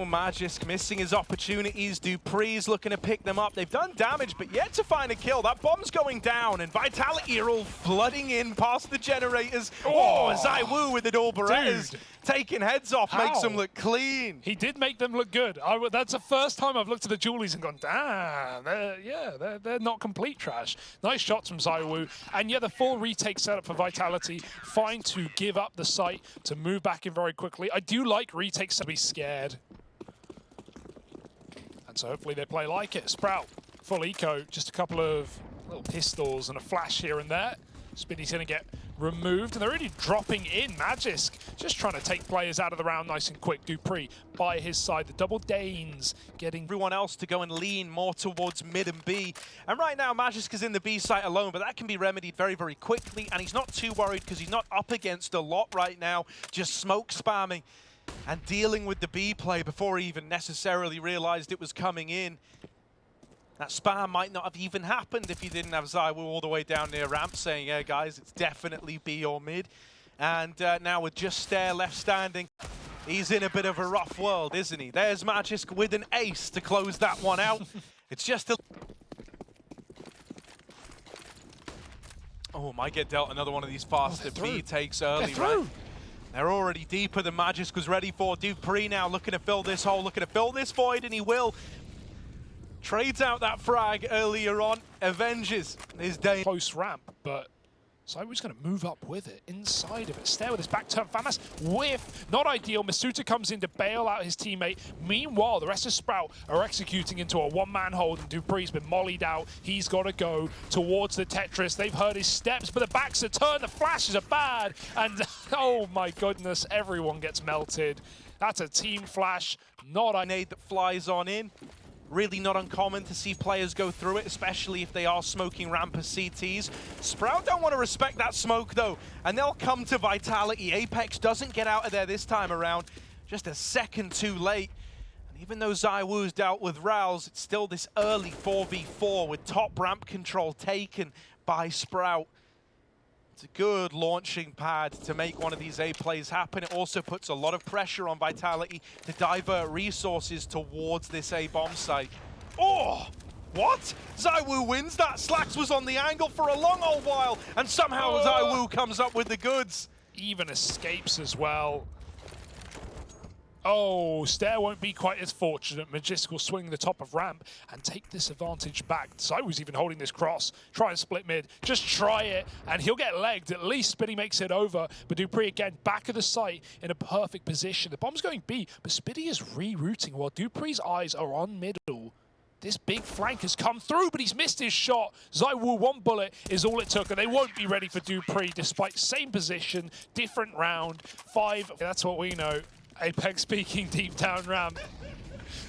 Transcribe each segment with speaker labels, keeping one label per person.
Speaker 1: Magisk missing his opportunities. Dupree's looking to pick them up. They've done damage, but yet to find a kill. That bomb's going down, and Vitality are all flooding in past the generators. Oh, ZywOo with the dual Berettas. Taking heads off makes them look clean.
Speaker 2: He did make them look good. That's the first time I've looked at the Julies and gone, damn, they're not complete trash. Nice shots from ZywOo. And yeah, the full retake setup for Vitality. Fine to give up the site, to move back in very quickly. I do like retakes to be scared. And so hopefully they play like it. Sprout, full eco, just a couple of little pistols and a flash here and there. Spinny's going to get removed, and they're really dropping in. Magisk just trying to take players out of the round nice and quick. Dupree by his side, the double Danes getting
Speaker 1: everyone else to go and lean more towards mid and B. And right now, Magisk is in the B site alone, but that can be remedied very, very quickly, and he's not too worried because he's not up against a lot right now, just smoke spamming and dealing with the B play before he even necessarily realized it was coming in. That spam might not have even happened if you didn't have ZywOo all the way down near ramp saying, yeah, guys, it's definitely B or mid. And now with just Stair left standing, he's in a bit of a rough world, isn't he? There's Magisk with an ace to close that one out. It's just a... Oh, might get dealt another one of these faster B takes early, right? They're already deeper than Magisk was ready for. Dupree now looking to fill this hole, looking to fill this void, and he will. Trades out that frag earlier on, avenges his day.
Speaker 2: Close ramp, but ZywOo's going to move up with it, inside of it. Stair with his back turn, Famas whiff, not ideal. Masuta comes in to bail out his teammate. Meanwhile, the rest of Sprout are executing into a one-man hold, and Dupree's been mollied out. He's got to go towards the Tetris. They've heard his steps, but the backs are turned, the flashes are bad, and oh my goodness, everyone gets melted. That's a team flash, not a
Speaker 1: nade that flies on in. Really not uncommon to see players go through it, especially if they are smoking ramp as CTs. Sprout don't want to respect that smoke, though, and they'll come to Vitality. Apex doesn't get out of there this time around, just a second too late. And even though ZywOo's dealt with Rouse, it's still this early 4v4 with top ramp control taken by Sprout. It's a good launching pad to make one of these A plays happen. It also puts a lot of pressure on Vitality to divert resources towards this A bomb site. Oh, what? ZywOo wins that. Slacks was on the angle for a long old while, and somehow ZywOo comes up with the goods.
Speaker 2: Even escapes as well. Oh, Stair won't be quite as fortunate. Magisk will swing the top of ramp and take this advantage back. ZywOo's even holding this cross. Try and split mid. Just try it, and he'll get legged. At least Spitty makes it over. But Dupree again, back of the site in a perfect position. The bomb's going B, but Spitty is rerouting while Dupree's eyes are on middle. This big flank has come through, but he's missed his shot. ZywOo, one bullet is all it took, and they won't be ready for Dupree, despite same position, different round. 5, that's what we know. Apex speaking deep down ramp.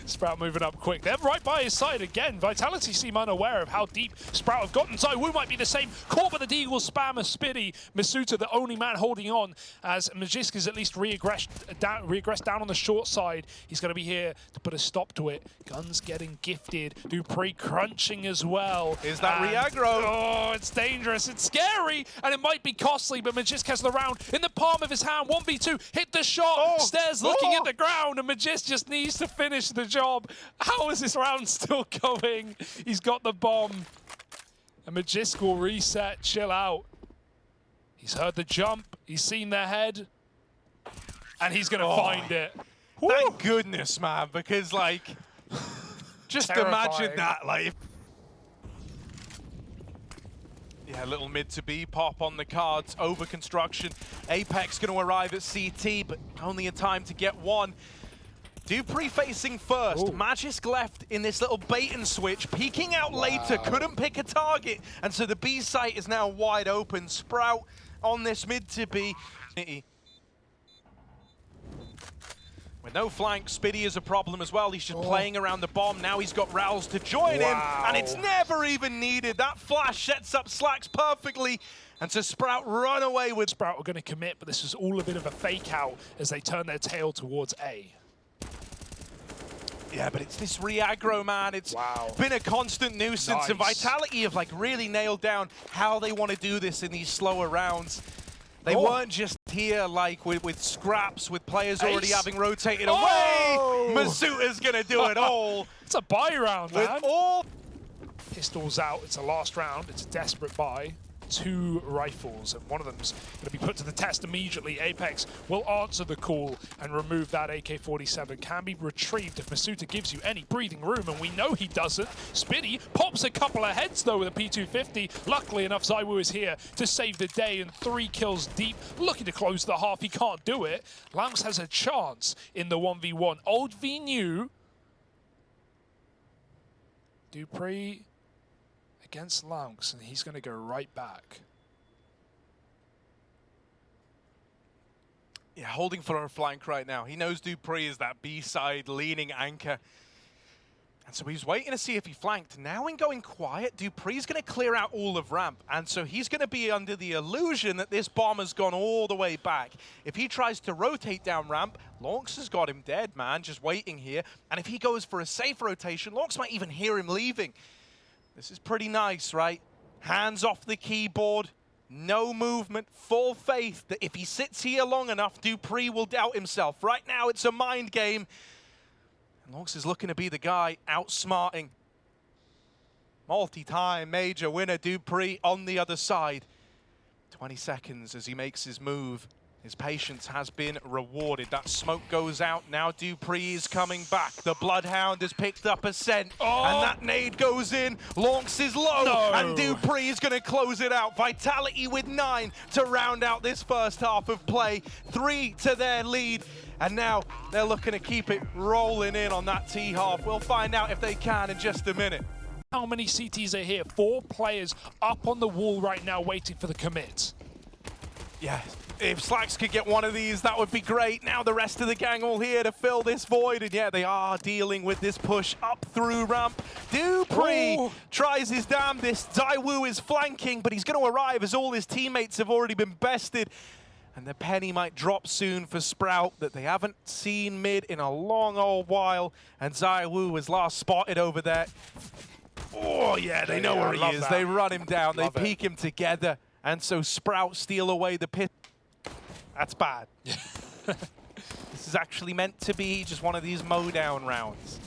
Speaker 2: Sprout moving up quick. They're right by his side again. Vitality seem unaware of how deep Sprout have gotten. ZywOo might be the same. Caught by the Deagle spammer Spitty. Masuta, the only man holding on, as Magisk is at least regressed down on the short side. He's going to be here to put a stop to it. Guns getting gifted. Dupree crunching as well.
Speaker 1: Is that re-aggro?
Speaker 2: Oh, it's dangerous. It's scary, and it might be costly, but Magisk has the round in the palm of his hand. 1v2, hit the shot. Stairs looking at the ground, and Magisk just needs to finish the job. How is this round still going? He's got the bomb. And Magisk will reset, chill out. He's heard the jump, he's seen their head, and he's gonna find it.
Speaker 1: Thank goodness, man, because like, just imagine that, like. Yeah, a little mid to B pop on the cards, over construction. Apex gonna arrive at CT, but only in time to get one. Dupree facing first. Magisk left in this little bait and switch, peeking out later, couldn't pick a target, and so the B site is now wide open. Sprout on this mid to B. With no flank, Spitty is a problem as well. He's just playing around the bomb. Now he's got Rouse to join him, and it's never even needed. That flash sets up Slacks perfectly. And so Sprout run away with...
Speaker 2: Sprout are going to commit, but this is all a bit of a fake out as they turn their tail towards A.
Speaker 1: Yeah, but it's this re-aggro, man. It's been a constant nuisance, and Vitality have like really nailed down how they want to do this in these slower rounds. They weren't just here, like with scraps, with players already
Speaker 2: Ace.
Speaker 1: having rotated
Speaker 2: Oh!
Speaker 1: away. Masuta's gonna do it all.
Speaker 2: It's a buy round,
Speaker 1: With
Speaker 2: man.
Speaker 1: all
Speaker 2: Pistols out, it's a last round, it's a desperate buy. 2 rifles, and one of them's going to be put to the test immediately. Apex will answer the call and remove that AK-47. Can be retrieved if Masuta gives you any breathing room, and we know he doesn't. Spitty pops a couple of heads, though, with a P250. Luckily enough, ZywOo is here to save the day, and 3 kills deep. Looking to close the half, he can't do it. Lams has a chance in the 1v1. Old v new. Dupree against Laux, and he's going to go right back.
Speaker 1: Yeah, holding for a flank right now. He knows Dupree is that B-side leaning anchor. And so he's waiting to see if he flanked. Now in going quiet, Dupree's going to clear out all of ramp. And so he's going to be under the illusion that this bomb has gone all the way back. If he tries to rotate down ramp, Laux has got him dead, man, just waiting here. And if he goes for a safe rotation, Laux might even hear him leaving. This is pretty nice, right? Hands off the keyboard, no movement, full faith that if he sits here long enough, Dupree will doubt himself. Right now, it's a mind game. And Laux is looking to be the guy outsmarting. Multi-time major winner Dupree on the other side. 20 seconds as he makes his move. His patience has been rewarded. That smoke goes out. Now Dupree is coming back. The Bloodhound has picked up a scent.
Speaker 2: Oh.
Speaker 1: And that nade goes in. Laux is low.
Speaker 2: No.
Speaker 1: And Dupree is going to close it out. Vitality with 9 to round out this first half of play. 3 to their lead. And now they're looking to keep it rolling in on that T-half. We'll find out if they can in just a minute.
Speaker 2: How many CTs are here? 4 players up on the wall right now waiting for the commit.
Speaker 1: Yeah, if Slacks could get one of these, that would be great. Now the rest of the gang all here to fill this void. And yeah, they are dealing with this push up through ramp. Dupree tries his damnedest. ZywOo is flanking, but he's going to arrive as all his teammates have already been bested. And the penny might drop soon for Sprout that they haven't seen mid in a long old while. And ZywOo was last spotted over there. Oh yeah, they know where he is. They run him down. They peek him together. And so Sprout steal away the pit. That's bad. This is actually meant to be just one of these mow-down rounds.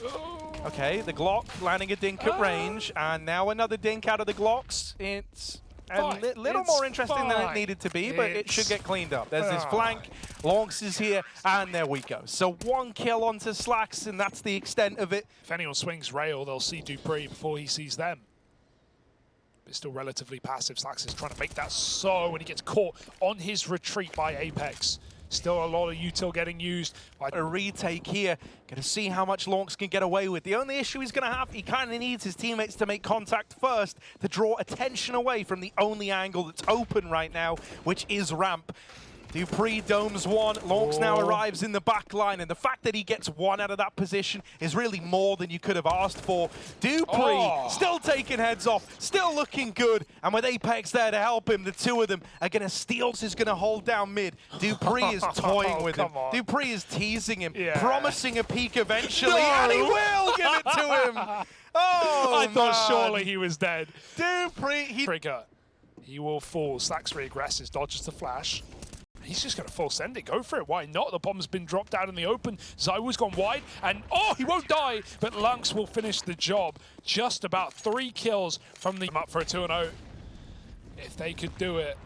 Speaker 1: Okay, the Glock landing a dink at range, and now another dink out of the Glocks. It's a little more interesting than it needed to be, but it should get cleaned up. There's this flank, Laux is here, and there we go. So 1 kill onto Slacks, and that's the extent of it.
Speaker 2: If anyone swings rail, they'll see Dupree before he sees them. But still relatively passive. Slacks is trying to make that so when he gets caught on his retreat by Apex. Still a lot of util getting used.
Speaker 1: A retake here. Going to see how much Laux can get away with. The only issue he's going to have, he kind of needs his teammates to make contact first to draw attention away from the only angle that's open right now, which is ramp. Dupree domes 1. Laux now arrives in the back line, and the fact that he gets 1 out of that position is really more than you could have asked for. Dupree still taking heads off, still looking good, and with Apex there to help him, the 2 of them are going to steal. Is going to hold down mid. Dupree is toying with him. Dupree is teasing him, promising a peek eventually, and he will give it to him. Oh,
Speaker 2: I thought surely he was dead.
Speaker 1: Dupree,
Speaker 2: Trigger. He will fall. Slacks reaggresses, dodges the flash. He's just going to full send it. Go for it. Why not? The bomb's been dropped out in the open. ZywOo's gone wide. And, he won't die. But Laux will finish the job. Just about 3 kills from the... up for a 2-0. If they could do it.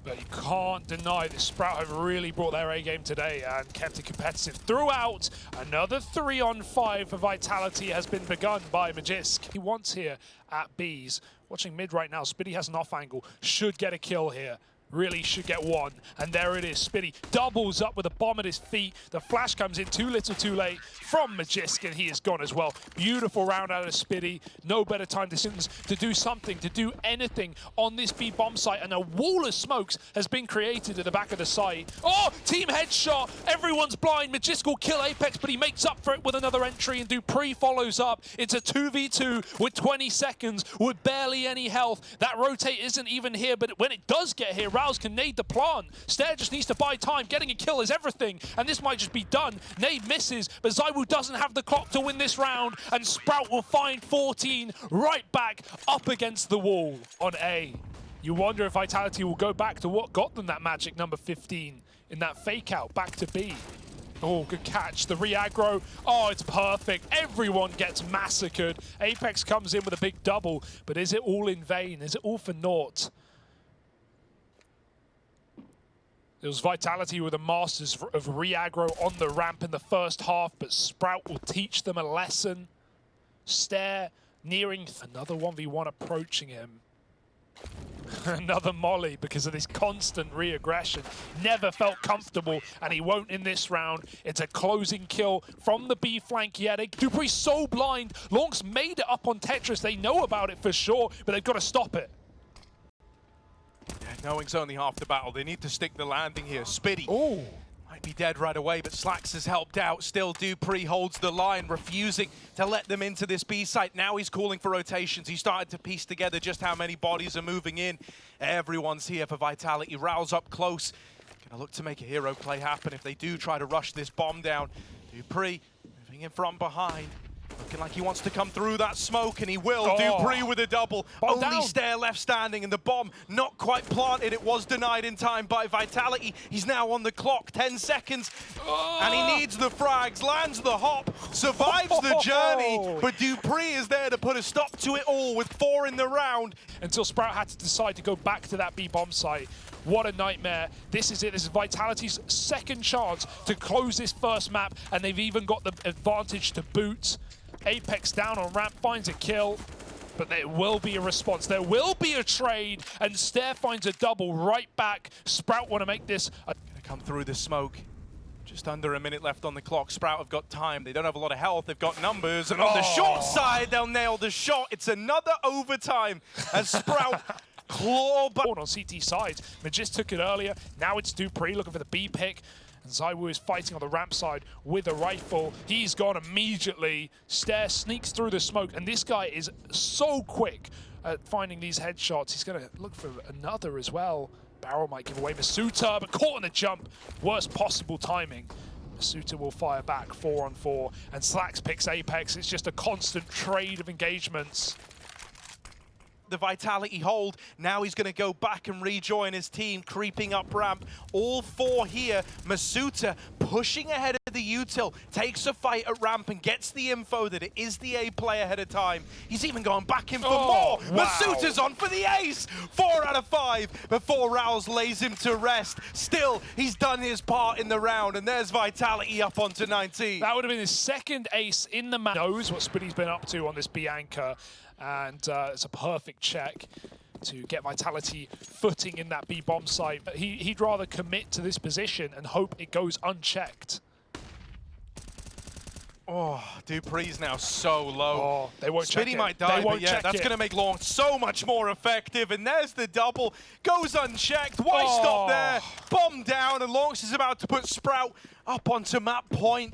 Speaker 2: But you can't deny that Sprout have really brought their A-game today and kept it competitive throughout. Another 3-on-5 for Vitality has been begun by Magisk. He wants here at B's. Watching mid right now. Spitty has an off angle. Should get a kill here. Really should get 1. And there it is. Spitty doubles up with a bomb at his feet. The flash comes in too little too late from Magisk, and he is gone as well. Beautiful round out of Spitty. No better time decisions to do something, to do anything on this B bomb site. And a wall of smokes has been created at the back of the site. Team headshot. Everyone's blind. Magisk will kill Apex, but he makes up for it with another entry, and Dupree follows up. It's a 2v2 with 20 seconds with barely any health. That rotate isn't even here, but when it does get here, Rouse can nade the plant. Stair just needs to buy time. Getting a kill is everything, and this might just be done. Nade misses, but ZywOo doesn't have the clock to win this round, and Sprout will find 14 right back up against the wall on A. You wonder if Vitality will go back to what got them that magic number 15 in that fake out, back to B. Oh, good catch. The re-aggro. Oh, it's perfect. Everyone gets massacred. Apex comes in with a big double, but is it all in vain? Is it all for naught? It was Vitality with the masters of re-aggro on the ramp in the first half, but Sprout will teach them a lesson. Stare, nearing another 1v1 approaching him. Another molly because of this constant re-aggression. Never felt comfortable, and he won't in this round. It's a closing kill from the B flank yet. dupree's so blind. Long's made it up on Tetris. They know about it for sure, but they've got to stop it.
Speaker 1: Yeah, knowing's only half the battle. They need to stick the landing here. Spitty might be dead right away, but Slacks has helped out. Still, dupreeh holds the line, refusing to let them into this B site. Now he's calling for rotations. He started to piece together just how many bodies are moving in. Everyone's here for Vitality. Raul's up close. Gonna look to make a hero play happen if they do try to rush this bomb down. dupreeh moving in from behind. Looking like he wants to come through that smoke, and he will. dupreeh with a double.
Speaker 2: Bomb
Speaker 1: Only
Speaker 2: down.
Speaker 1: Stare left standing, and the bomb not quite planted. It was denied in time by Vitality. He's now on the clock, 10 seconds, and he needs the frags. Lands the hop, survives the journey, but dupreeh is there to put a stop to it all with 4 in the round.
Speaker 2: Until Sprout had to decide to go back to that B bomb site. What a nightmare. This is it. This is Vitality's second chance to close this first map, and they've even got the advantage to boot. Apex down on ramp, finds a kill, but there will be a response. There will be a trade, and Stare finds a double right back. Sprout want to make this.
Speaker 1: Gonna come through the smoke. Just under a minute left on the clock. Sprout have got time. They don't have a lot of health. They've got numbers, and on the short side, they'll nail the shot. It's another overtime as Sprout claw back.
Speaker 2: On CT side, Magis took it earlier. Now it's dupreeh looking for the B pick. And ZywOo is fighting on the ramp side with a rifle. He's gone immediately. Stare sneaks through the smoke, and this guy is so quick at finding these headshots. He's going to look for another as well. Barrel might give away Masuta, but caught on the jump. Worst possible timing. Masuta will fire back 4-on-4, and Slacks picks Apex. It's just a constant trade of engagements.
Speaker 1: The Vitality hold. Now he's going to go back and rejoin his team, creeping up ramp. All 4 here. Masuta pushing ahead of the util, takes a fight at ramp and gets the info that it is the A play ahead of time. He's even going back in for more.
Speaker 2: Wow.
Speaker 1: Masuta's on for the ace. 4 out of 5 before Rouse lays him to rest. Still, he's done his part in the round, and there's Vitality up onto 19.
Speaker 2: That would have been his second ace in the match. Knows what Spitty's been up to on this B anchor. And it's a perfect check to get Vitality footing in that B bomb site. But he'd rather commit to this position and hope it goes unchecked.
Speaker 1: Oh, dupreeh's now so low.
Speaker 2: Oh, they won't check it.
Speaker 1: Spitty might die, but yeah,
Speaker 2: check
Speaker 1: that's
Speaker 2: it.
Speaker 1: going to make Long so much more effective. And there's the double. Goes unchecked. Why stop there? Bomb down, and Longs is about to put Sprout up onto map point.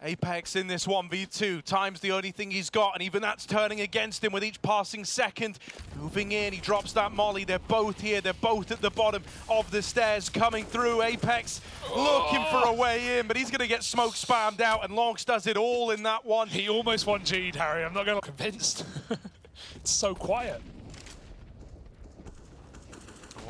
Speaker 1: Apex in this 1v2. Time's the only thing he's got, and even that's turning against him with each passing second. Moving in, he drops that molly. They're both here. They're both at the bottom of the stairs coming through. Apex looking for a way in, but he's going to get smoke spammed out, and Longs does it all in that one.
Speaker 2: He almost 1G'd, Harry. I'm not going to be convinced. It's so quiet.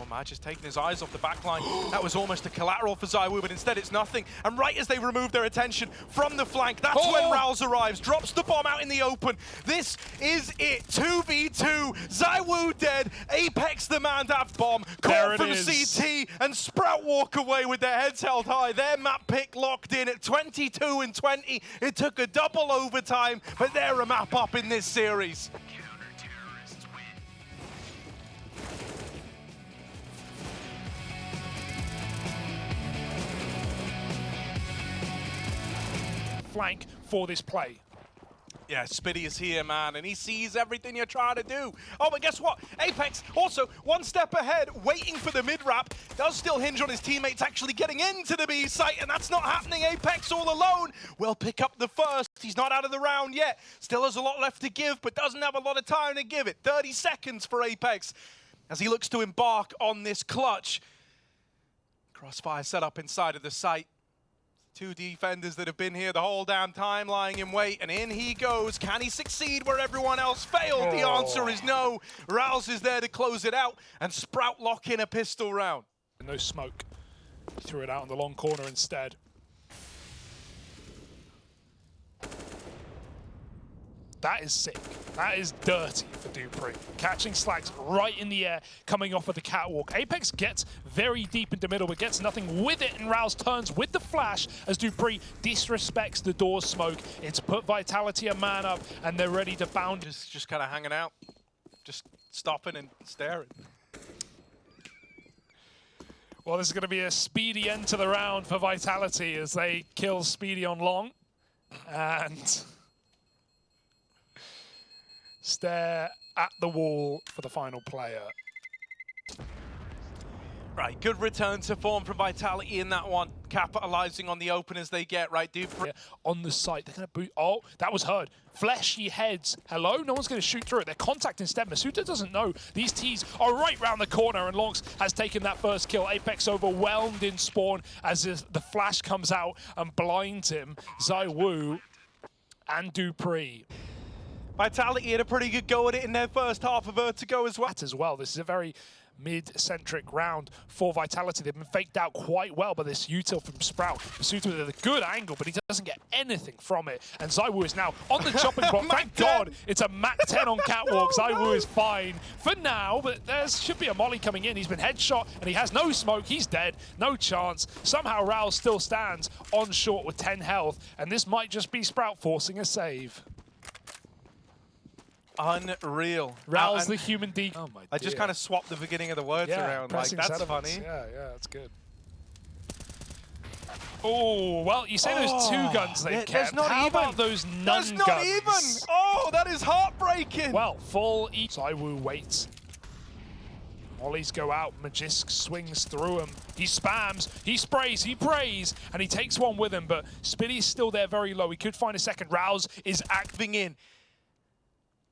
Speaker 1: Maj just taking his eyes off the backline. That was almost a collateral for ZywOo, but instead it's nothing. And right as they remove their attention from the flank, that's when Rouse arrives, drops the bomb out in the open. This is it, 2v2. ZywOo dead, Apex the man that bomb. Caught from CT, and Sprout walk away with their heads held high. Their map pick locked in at 22 and 20. It took a double overtime, but they're a map up in this series.
Speaker 2: Flank for this play.
Speaker 1: Yeah, Spitty is here, man, and he sees everything you're trying to do. Oh, but guess what? Apex also one step ahead, waiting for the mid-wrap. Does still hinge on his teammates actually getting into the B site, and that's not happening. Apex all alone will pick up the first. He's not out of the round yet. Still has a lot left to give, but doesn't have a lot of time to give it. 30 seconds for Apex as he looks to embark on this clutch. Crossfire set up inside of the site. Two defenders that have been here the whole damn time, lying in wait, and in he goes. Can he succeed where everyone else failed? The answer is no. Rouse is there to close it out, and Sprout lock in a pistol round.
Speaker 2: No smoke. He threw it out in the long corner instead. That is sick. That is dirty for Dupree. Catching Slags right in the air, coming off of the catwalk. Apex gets very deep into middle, but gets nothing with it, and Rouse turns with the flash as Dupree disrespects the door smoke. It's put Vitality a man up, and they're ready to bound.
Speaker 1: Just kind of hanging out. Just stopping and staring.
Speaker 2: Well, this is going to be a speedy end to the round for Vitality as they kill Speedy on long. And stare at the wall for the final player.
Speaker 1: Right, good return to form from Vitality in that one. Capitalizing on the open as they get, right, Dupree.
Speaker 2: Yeah, on the site, they're going to boot. Oh, that was heard. Fleshy heads. Hello? No one's going to shoot through it. They're contacting instead. Masuta doesn't know. These T's are right round the corner, and Lonks has taken that first kill. Apex overwhelmed in spawn as the flash comes out and blinds him. ZywOo and Dupree.
Speaker 1: Vitality had a pretty good go at it in their first half of Vertigo as well.
Speaker 2: This is a very mid-centric round for Vitality. They've been faked out quite well by this util from Sprout. Masuta with a good angle, but he doesn't get anything from it. And ZywOo is now on the chopping block. Thank God it's a Mac 10 on catwalk. ZywOo is fine for now, but there should be a molly coming in. He's been headshot, and he has no smoke. He's dead. No chance. Somehow Rouse still stands on short with 10 health, and this might just be Sprout forcing a save.
Speaker 1: Unreal.
Speaker 2: Rouse the human D. Oh my
Speaker 1: I just kind of swapped the beginning of the words around. Like, that's funny.
Speaker 2: Yeah, that's good. Oh, well, you say those two guns they kept. How about those none guns?
Speaker 1: There's not even! Oh, that is heartbreaking!
Speaker 2: Well, full ZywOo waits. Mollies go out, Magisk swings through him. He spams, he sprays, he prays, and he takes one with him, but Spitty's still there very low. He could find a second. Rouse is acting in.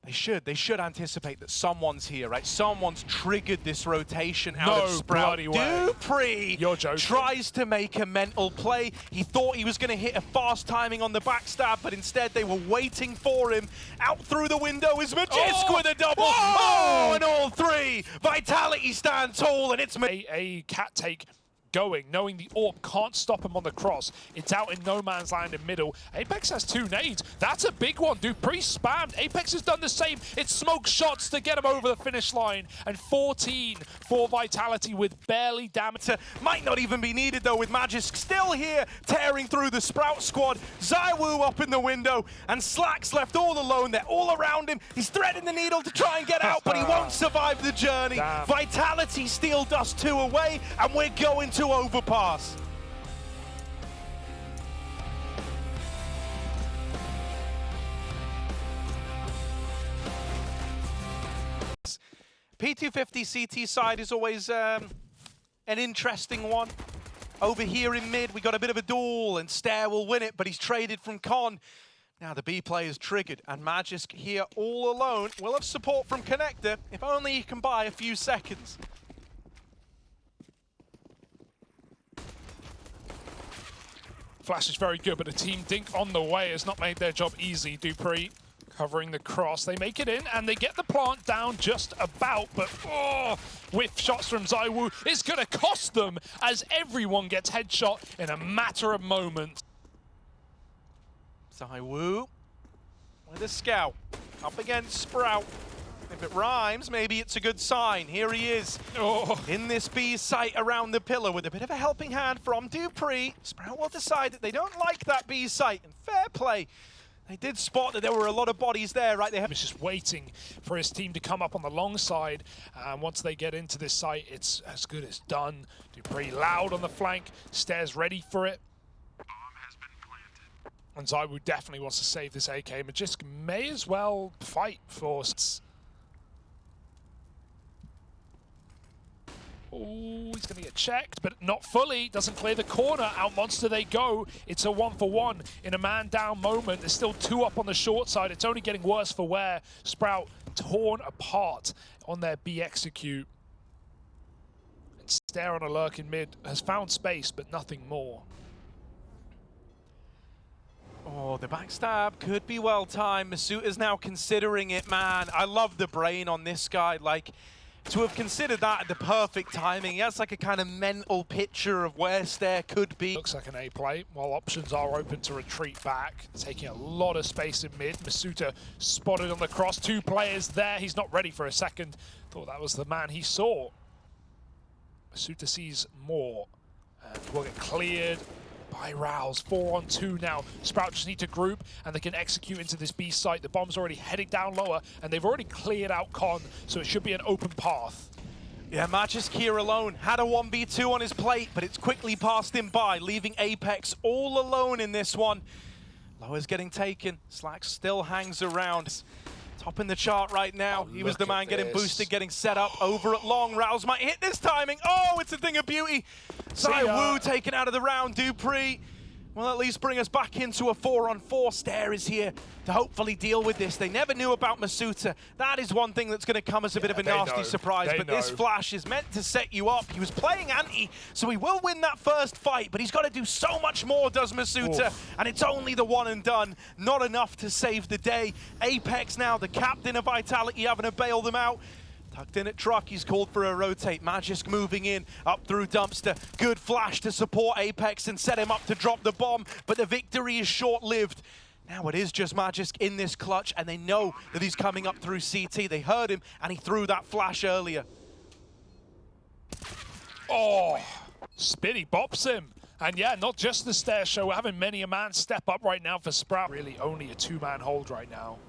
Speaker 1: They should anticipate that someone's here, right? Someone's triggered this rotation out of Sprout. Dupree tries to make a mental play. He thought he was going to hit a fast timing on the backstab, but instead they were waiting for him. Out through the window is Magisk with a double. Oh, and all three. Vitality stand tall, and it's
Speaker 2: a cat take going, knowing the AWP can't stop him on the cross. It's out in no man's land in middle. Apex has two nades. That's a big one. Dupree spammed. Apex has done the same. It's smoke shots to get him over the finish line. And 14 for Vitality with barely damage.
Speaker 1: Might not even be needed though, with Magisk still here, tearing through the Sprout squad. ZywOo up in the window, and Slack's left all alone. They're all around him. He's threading the needle to try and get out, but he won't survive the journey.
Speaker 2: Damn.
Speaker 1: Vitality steal Dust2 away, and we're going to Overpass. P250 CT side is always an interesting one. Over here in mid, we got a bit of a duel, and Stare will win it, but he's traded from Con. Now the B play is triggered, and Magisk here all alone will have support from Connector, if only he can buy a few seconds.
Speaker 2: Flash is very good, but a Team Dink on the way has not made their job easy. Dupree covering the cross. They make it in, and they get the plant down just about, but whiff shots from ZywOo is going to cost them as everyone gets headshot in a matter of moments.
Speaker 1: ZywOo with a scout up against Sprout. If it rhymes, maybe it's a good sign. Here he is in this B site around the pillar with a bit of a helping hand from Dupree. Sprout will decide that they don't like that B site, and fair play. They did spot that there were a lot of bodies there, right?
Speaker 2: He's just waiting for his team to come up on the long side, and once they get into this site, it's as good as done. Dupree loud on the flank, Stares ready for it. And ZywOo definitely wants to save this AK. Magisk may as well fight for... Oh, he's going to get checked, but not fully. Doesn't clear the corner. Out monster they go. It's a 1-for-1 in a man-down moment. There's still two up on the short side. It's only getting worse for wear. Sprout torn apart on their B execute. And Stare on a lurk in mid has found space, but nothing more.
Speaker 1: Oh, the backstab could be well timed. Masuta's now considering it, man. I love the brain on this guy. Like, to have considered that at the perfect timing, he has like a kind of mental picture of where Stair could be.
Speaker 2: Looks like an A play, while options are open to retreat back. Taking a lot of space in mid. Masuta spotted on the cross. 2 players there. He's not ready for a second. Thought that was the man he saw. Masuta sees more. And will get cleared by Rouse. 4 on 2 now. Sprout just need to group and they can execute into this B site. The bomb's already heading down lower and they've already cleared out Con, so it should be an open path.
Speaker 1: Yeah, Magisk here alone had a 1v2 on his plate, but it's quickly passed him by, leaving Apex all alone in this one. Lower's getting taken. Slack still hangs around. Top in the chart right now. He was the man getting boosted, getting set up over at long. Rouse might hit this timing. Oh, it's a thing of beauty. ZywOo taken out of the round. Dupree will at least bring us back into a 4-on-4. Stair is here to hopefully deal with this. They never knew about Masuta. That is one thing that's going to come as a bit of a nasty surprise. But this flash is meant to set you up. He was playing anti, so he will win that first fight, but he's got to do so much more, does Masuta. And it's only the one and done. Not enough to save the day. Apex now, the captain of Vitality, having to bail them out. Tucked in at truck, he's called for a rotate. Magisk moving in, up through Dumpster. Good flash to support Apex and set him up to drop the bomb, but the victory is short-lived. Now it is just Magisk in this clutch, and they know that he's coming up through CT. They heard him, and he threw that flash earlier.
Speaker 2: Oh, Spitty bops him. And yeah, not just the Stair show. We're having many a man step up right now for Sprout. Really only a 2-man hold right now.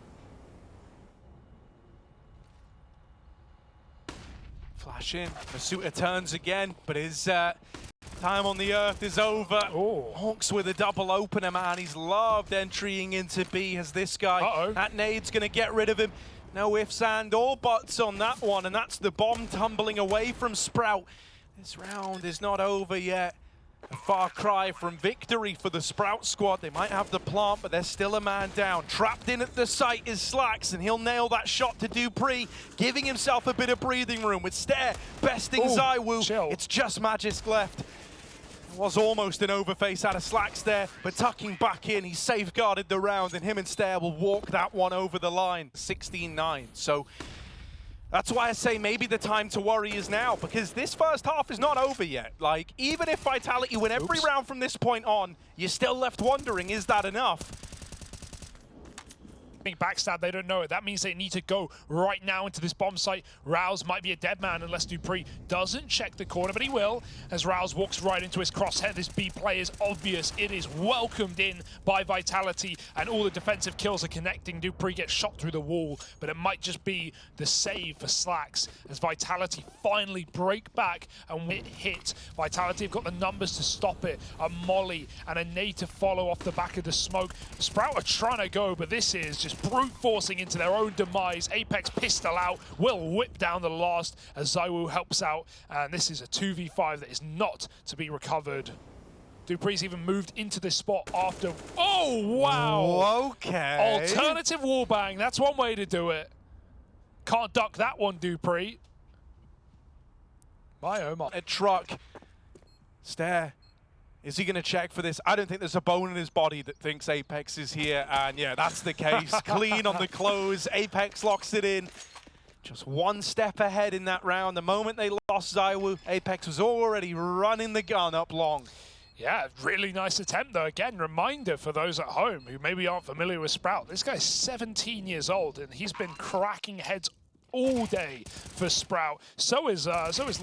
Speaker 1: Flash in, Masuta turns again, but his time on the earth is over. Hawks with a double opener, man. He's loved entering into B as this guy. That nade's gonna get rid of him. No ifs and or buts on that one, and that's the bomb tumbling away from Sprout. This round is not over yet. A far cry from victory for the Sprout squad. They might have the plant, but there's still a man down. Trapped in at the site is Slacks, and he'll nail that shot to Dupree, giving himself a bit of breathing room with Stair besting ZywOo. It's just Magisk left. It was almost an overface out of Slacks there, but tucking back in, he safeguarded the round, and him and Stair will walk that one over the line. 16-9, so that's why I say maybe the time to worry is now, because this first half is not over yet. Like, even if Vitality win every round from this point on, you're still left wondering, is that enough?
Speaker 2: Backstab, they don't know it. That means they need to go right now into this bomb site. Rouse might be a dead man unless Dupree doesn't check the corner, but he will as Rouse walks right into his crosshair. This B play is obvious. It is welcomed in by Vitality, and all the defensive kills are connecting. Dupree gets shot through the wall, but it might just be the save for Slacks as Vitality finally break back and hit. Vitality have got the numbers to stop it. A molly and a nade to follow off the back of the smoke. Sprout are trying to go, but this is just brute forcing into their own demise. Apex pistol out, will whip down the last as ZywOo helps out, and this is a 2v5 that is not to be recovered. Dupree's even moved into this spot after. Oh, wow!
Speaker 1: Okay.
Speaker 2: Alternative wallbang, that's one way to do it. Can't duck that one, Dupree. My oh my.
Speaker 1: A truck. Stair. Is he going to check for this? I don't think there's a bone in his body that thinks Apex is here, and yeah, that's the case. Clean on the close. Apex locks it in. Just one step ahead in that round. The moment they lost ZywOo, Apex was already running the gun up long.
Speaker 2: Yeah, really nice attempt though. Again, reminder for those at home who maybe aren't familiar with Sprout. This guy's 17 years old and he's been cracking heads all day for Sprout. So is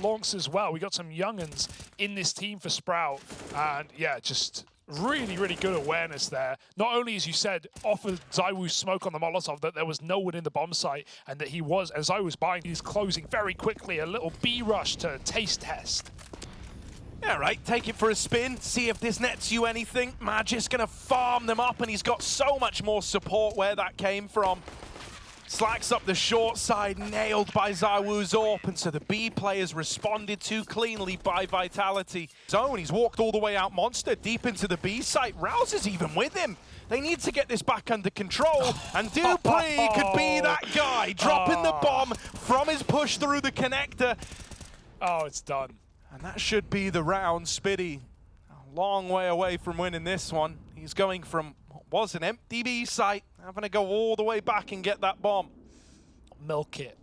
Speaker 2: Lonks as well. We got some young'uns in this team for Sprout, and yeah, just really, really good awareness there. Not only, as you said, offered ZywOo smoke on the Molotov that there was no one in the bomb site, and that he was, as I was buying, he's closing very quickly, a little B rush to taste test.
Speaker 1: Yeah, right, take it for a spin, see if this nets you anything. Magisk gonna farm them up, and he's got so much more support where that came from. Slacks up the short side, nailed by ZywOo's AWP, and so the B players responded too cleanly by Vitality. Zone, he's walked all the way out Monster, deep into the B site. Rouse is even with him. They need to get this back under control, and Dupree could be that guy, dropping the bomb from his push through the connector.
Speaker 2: Oh, it's done.
Speaker 1: And that should be the round. Spitty, a long way away from winning this one. He's going from was an empty B site. Having to go all the way back and get that bomb.
Speaker 2: Milk it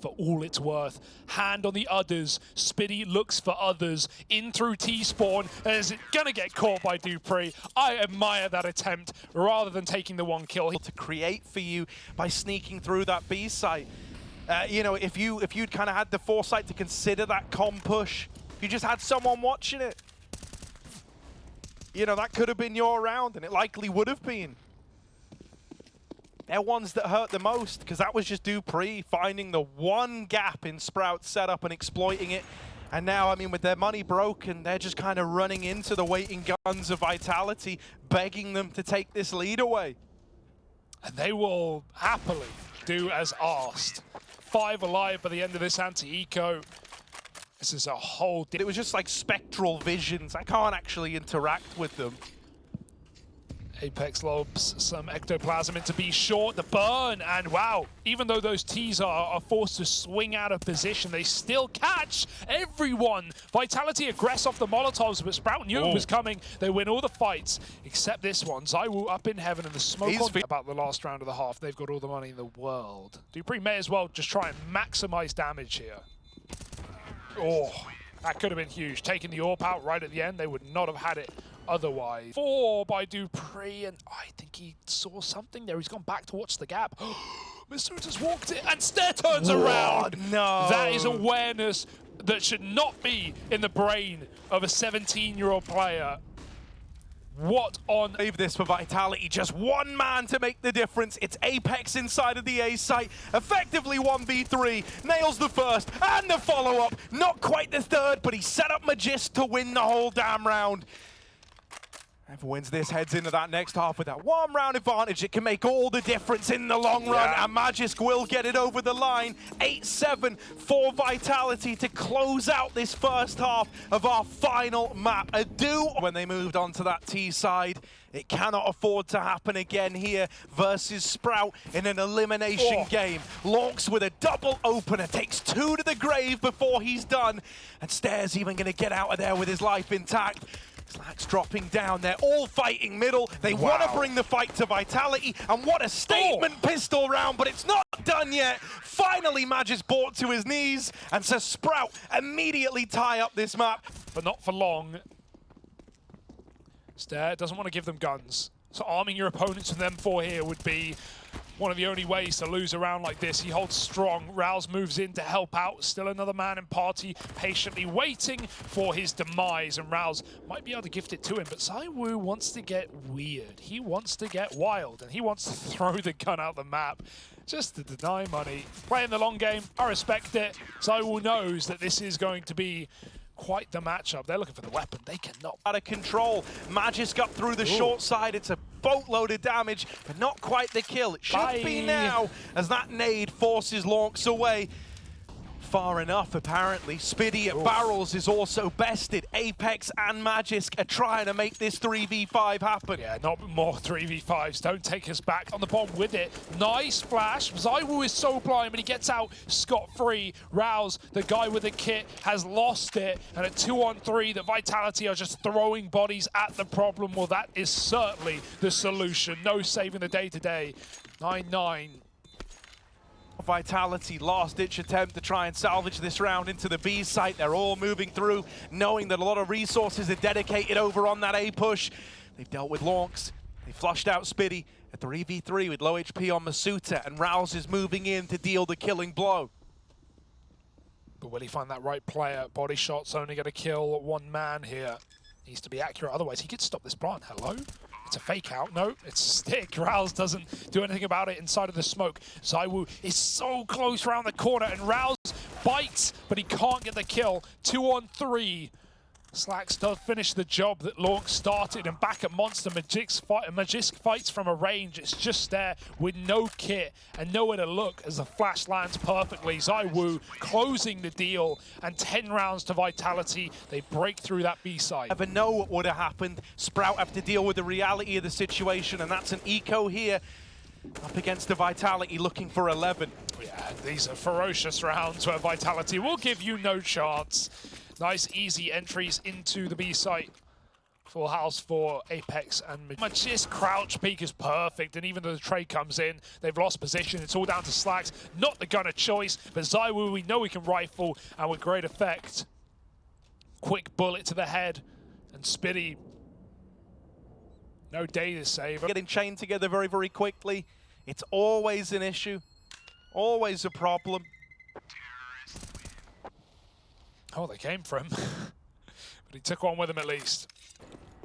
Speaker 2: for all it's worth. Hand on the udders. Spiddy looks for others. In through T-spawn. Is it gonna get caught by Dupree? I admire that attempt rather than taking the one kill.
Speaker 1: To create for you by sneaking through that B site. You know, if you'd kind of had the foresight to consider that com push, you just had someone watching it. You know, that could have been your round, and it likely would have been. They're ones that hurt the most, because that was just Dupree finding the one gap in Sprout's setup and exploiting it. And now, I mean, with their money broken, they're just kind of running into the waiting guns of Vitality, begging them to take this lead away.
Speaker 2: And they will happily do as asked. 5 alive by the end of this anti-eco. This is a whole...
Speaker 1: It was just like spectral visions. I can't actually interact with them.
Speaker 2: Apex lobs some ectoplasm into B short, the burn, and wow, even though those Ts are forced to swing out of position, they still catch everyone. Vitality aggress off the Molotovs, but Sprout knew it was coming. They win all the fights, except this one. ZywOo up in heaven, and the smoke on about the last round of the half. They've got all the money in the world. Dupree may as well just try and maximize damage here. Oh, that could have been huge. Taking the AWP out right at the end, they would not have had it otherwise. 4 by Dupree, and I think he saw something there. He's gone back to watch the gap. Masuta's walked it, and Stair turns around.
Speaker 1: No.
Speaker 2: That is awareness that should not be in the brain of a 17-year-old player. What on...
Speaker 1: Leave this for Vitality, just one man to make the difference. It's Apex inside of the A site, effectively 1v3, nails the first and the follow-up. Not quite the third, but he set up Magisk to win the whole damn round. Whoever wins this heads into that next half with that one round advantage. It can make all the difference in the long run, and Magisk will get it over the line. 8-7 for Vitality to close out this first half of our final map. Adieu when they moved on to that T side. It cannot afford to happen again here versus Sprout in an elimination game. Lorks with a double opener, takes 2 to the grave before he's done. And Stair's even going to get out of there with his life intact. Slack's dropping down. They're all fighting middle. They want to bring the fight to Vitality. And what a statement pistol round, but it's not done yet. Finally, Magisk brought to his knees. And so Sprout immediately tie up this map.
Speaker 2: But not for long. Stair doesn't want to give them guns. So arming your opponents with them 4 here would be one of the only ways to lose a round like this. He holds strong. Rouse moves in to help out. Still another man in party, patiently waiting for his demise. And Rouse might be able to gift it to him, but ZywOo wants to get weird. He wants to get wild, and he wants to throw the gun out the map just to deny money. Playing the long game, I respect it. ZywOo knows that this is going to be quite the matchup. They're looking for the weapon. They cannot.
Speaker 1: Out of control. Magisk up through the short side. It's a boatload of damage, but not quite the kill. It should be now, as that nade forces Lorks away. Far enough, apparently. Spiddy at barrels is also bested. Apex and Magisk are trying to make this 3v5 happen.
Speaker 2: Yeah, not more 3v5s. Don't take us back on the bomb with it. Nice flash. ZywOo is so blind, but he gets out scot-free. Rouse, the guy with the kit, has lost it. And a 2-on-3 that Vitality are just throwing bodies at the problem. Well, that is certainly the solution. No saving the day today. 9-9.
Speaker 1: Vitality last-ditch attempt to try and salvage this round into the B site. They're all moving through, knowing that a lot of resources are dedicated over on that A push. They've dealt with Lorks. They flushed out Spiddy at 3v3 with low HP on Masuta, and Rouse is moving in to deal the killing blow.
Speaker 2: But will he find that right player? Body shot's only going to kill one man here. Needs to be accurate, otherwise he could stop this plant. Hello? It's a fake out. No, it's stick. Rouse doesn't do anything about it inside of the smoke. ZywOo is so close around the corner, and Rouse bites, but he can't get the kill. 2-on-3. Slacks does finish the job that Lork started, and back at Monster, Magisk fights from a range. It's just there with no kit and nowhere to look as the flash lands perfectly. ZywOo closing the deal, and 10 rounds to Vitality. They break through that B side.
Speaker 1: Never know what would have happened. Sprout have to deal with the reality of the situation, and that's an eco here up against the Vitality looking for 11.
Speaker 2: Yeah, these are ferocious rounds where Vitality will give you no chance. Nice, easy entries into the B site. Full house for Apex and Magist. Crouch peek is perfect, and even though the trade comes in, they've lost position. It's all down to Slacks. Not the gunner choice, but ZywOo, we know we can rifle, and with great effect. Quick bullet to the head, and Spitty, no data save.
Speaker 1: Getting chained together very, very quickly. It's always an issue, always a problem.
Speaker 2: Oh, they came for him. But he took one with him at least.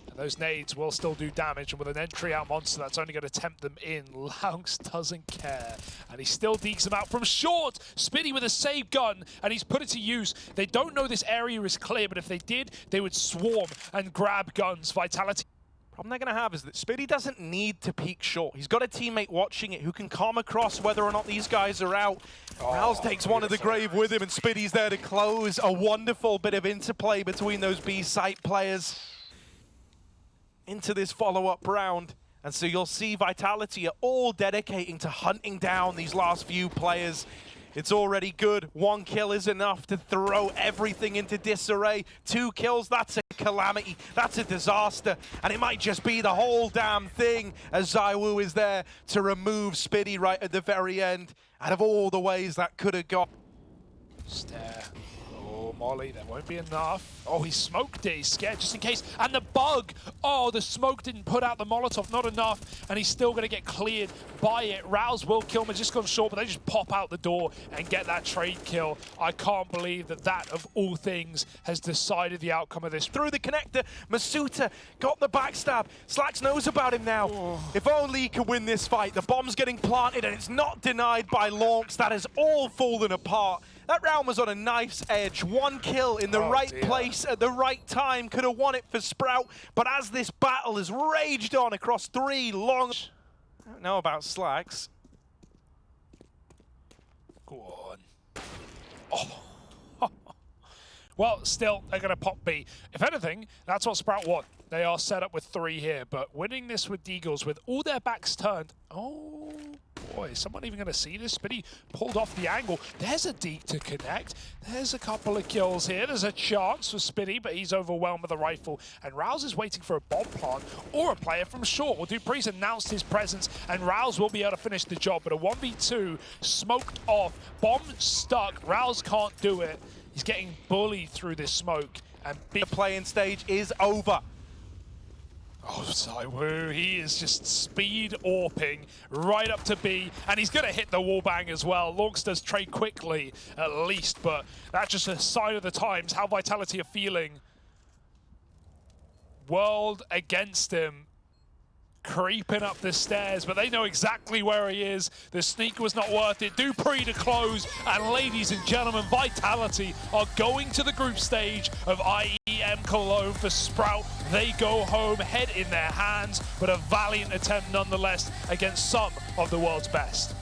Speaker 2: And those nades will still do damage, and with an entry out monster that's only going to tempt them in, Laux doesn't care. And he still dekes them out from short. Spitty with a save gun, and he's put it to use. They don't know this area is clear, but if they did, they would swarm and grab guns. Vitality.
Speaker 1: Problem they're going to have is that Spitty doesn't need to peek short. He's got a teammate watching it who can come across whether or not these guys are out. Rals takes one to the grave with him, and Spitty's there to close. A wonderful bit of interplay between those B site players into this follow-up round. And so you'll see Vitality are all dedicating to hunting down these last few players. It's already good. 1 kill is enough to throw everything into disarray. 2 kills, that's a calamity. That's a disaster. And it might just be the whole damn thing as ZywOo is there to remove Spitty right at the very end. Out of all the ways that could have gone.
Speaker 2: Stare. Oh, Molly, there won't be enough. Oh, he smoked it. He's scared just in case. And the bug. Oh, the smoke didn't put out the Molotov. Not enough. And he's still going to get cleared by it. Rouse will kill him. It's just gone short, but they just pop out the door and get that trade kill. I can't believe that that, of all things, has decided the outcome of this.
Speaker 1: Through the connector, Masuta got the backstab. Slacks knows about him now. Oh. If only he could win this fight. The bomb's getting planted, and it's not denied by Laux. That has all fallen apart. That round was on a knife's edge. 1 kill in the right place at the right time. Could have won it for Sprout. But as this battle has raged on across 3 long... I don't know about Slacks.
Speaker 2: Go on. Oh. Well, still, they're going to pop B. If anything, that's what Sprout want. They are set up with 3 here, but winning this with Deagles with all their backs turned... Oh, boy, is someone even going to see this? Spitty pulled off the angle. There's a deke to connect. There's a couple of kills here. There's a chance for Spitty, but he's overwhelmed with a rifle. And Rouse is waiting for a bomb plant or a player from short. Well, Dupree's announced his presence, and Rouse will be able to finish the job. But a 1v2 smoked off. Bomb stuck. Rouse can't do it. He's getting bullied through this smoke. And
Speaker 1: the playing stage is over.
Speaker 2: Oh, ZywOo, he is just speed AWPing right up to B, and he's going to hit the wallbang as well. Laux does trade quickly, at least, but that's just a sign of the times, how Vitality are feeling. World against him, creeping up the stairs, but they know exactly where he is. The sneak was not worth it. Dupree to close, and ladies and gentlemen, Vitality are going to the group stage of IEM Cologne for Sprout. They go home, head in their hands, but a valiant attempt nonetheless against some of the world's best.